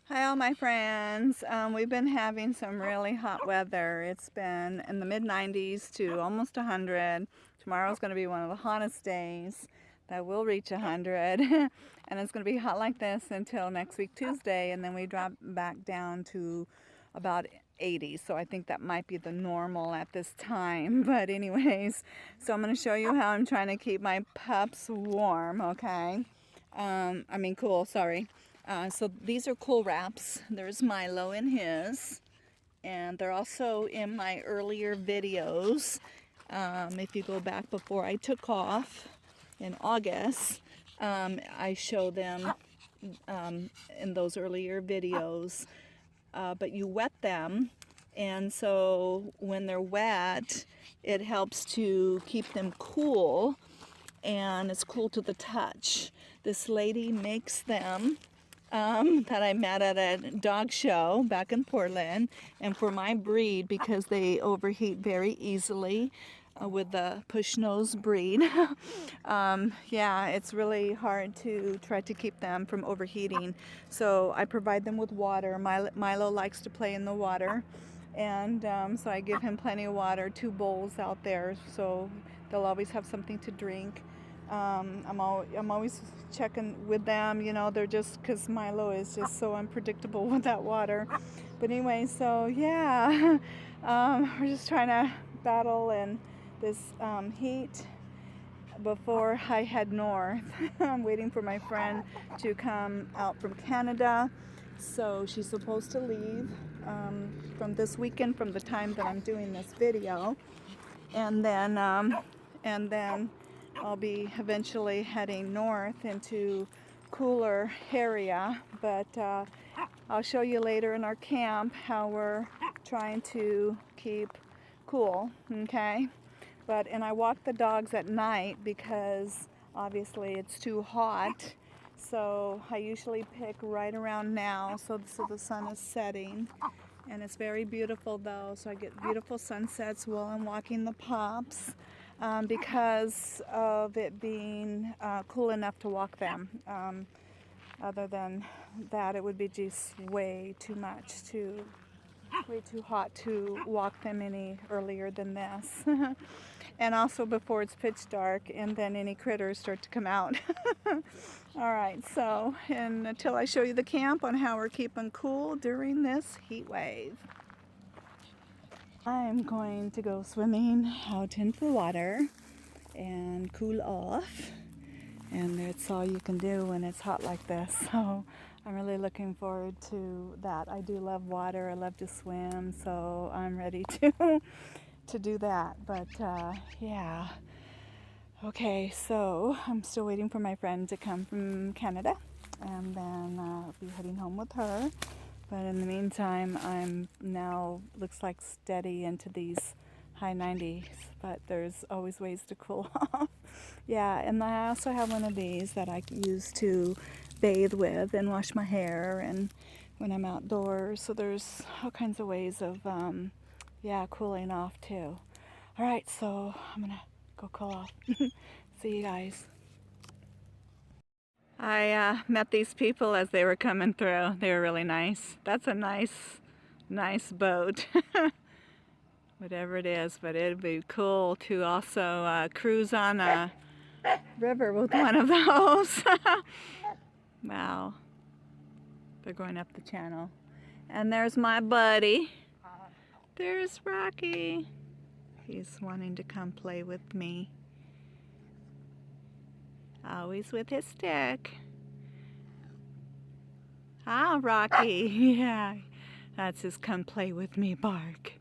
Hi all my friends. We've been having some really hot weather. It's been in the mid 90s to almost 100. Tomorrow's going to be one of the hottest days that will reach 100. And it's going to be hot like this until next week Tuesday, and then we drop back down to about 80. So I think that might be the normal at this time. But anyways, so I'm going to show you how I'm trying to keep my pups warm, okay? Cool, sorry. So these are cool wraps. There's Milo in his, and they're also in my earlier videos. If you go back before I took off in August, I show them in those earlier videos. But you wet them, and so when they're wet, it helps to keep them cool, and it's cool to the touch. This lady makes them that I met at a dog show back in Portland, and for my breed, because they overheat very easily with the push nose breed. Yeah, it's really hard to try to keep them from overheating. So I provide them with water. Milo likes to play in the water, and so I give him plenty of water, 2 bowls out there, so they'll always have something to drink. I'm always checking with them, they're just, because Milo is just so unpredictable with that water. But anyway, so yeah, we're just trying to battle in this heat before I head north. I'm waiting for my friend to come out from Canada. So she's supposed to leave from this weekend, from the time that I'm doing this video. And then I'll be eventually heading north into cooler area, but I'll show you later in our camp how we're trying to keep cool, okay? And I walk the dogs at night because obviously it's too hot. So I usually pick right around now, so the sun is setting. And it's very beautiful though, so I get beautiful sunsets while I'm walking the pups because of it being cool enough to walk them. Other than that, it would be just way too hot to walk them any earlier than this. And also before it's pitch dark and then any critters start to come out. All right, so and until I show you the camp on how we're keeping cool during this heat wave. I'm going to go swimming out into the water and cool off. And that's all you can do when it's hot like this. So I'm really looking forward to that. I do love water. I love to swim, so I'm ready to do that. But yeah. Okay, so I'm still waiting for my friend to come from Canada, and then I'll be heading home with her. But in the meantime, I'm now, looks like, steady into these high 90s, but there's always ways to cool off. Yeah, and I also have one of these that I use to bathe with and wash my hair and when I'm outdoors. So there's all kinds of ways of, yeah, cooling off too. All right, so I'm gonna go cool off. See you guys. I met these people as they were coming through. They were really nice. That's a nice boat. Whatever it is, but it'd be cool to also cruise on a river with one of those. Wow. They're going up the channel. And there's my buddy. There's Rocky. He's wanting to come play with me. Always with his stick. Ah, Rocky. Yeah, that's his come play with me bark.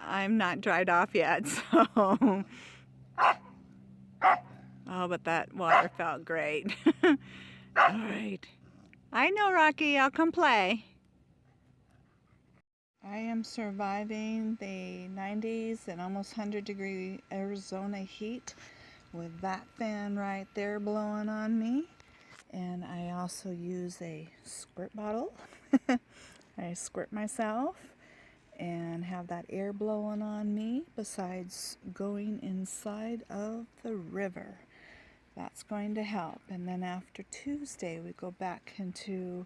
I'm not dried off yet, so. Oh, but that water felt great. All right. I know, Rocky. I'll come play. I am surviving the 90s and almost 100-degree Arizona heat with that fan right there blowing on me. And I also use a squirt bottle. I squirt myself and have that air blowing on me besides going inside of the river. That's going to help. And then after Tuesday, we go back into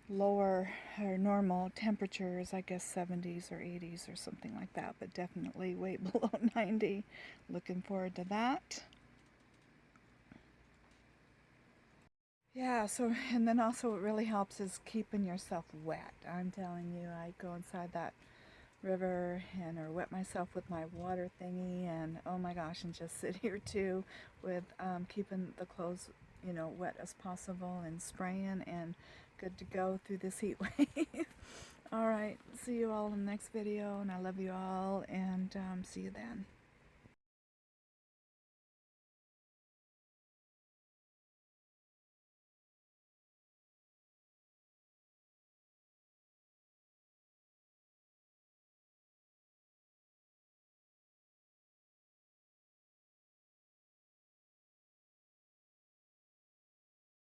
lower or normal temperatures, I guess 70s or 80s or something like that, but definitely way below 90. Looking forward to that. Yeah, so, and then also what really helps is keeping yourself wet. I'm telling you, I go inside that river and or wet myself with my water thingy, and oh my gosh, and just sit here too with keeping the clothes, you know, wet as possible and spraying and good to go through this heat wave. All right, see you all in the next video, and I love you all, and see you then.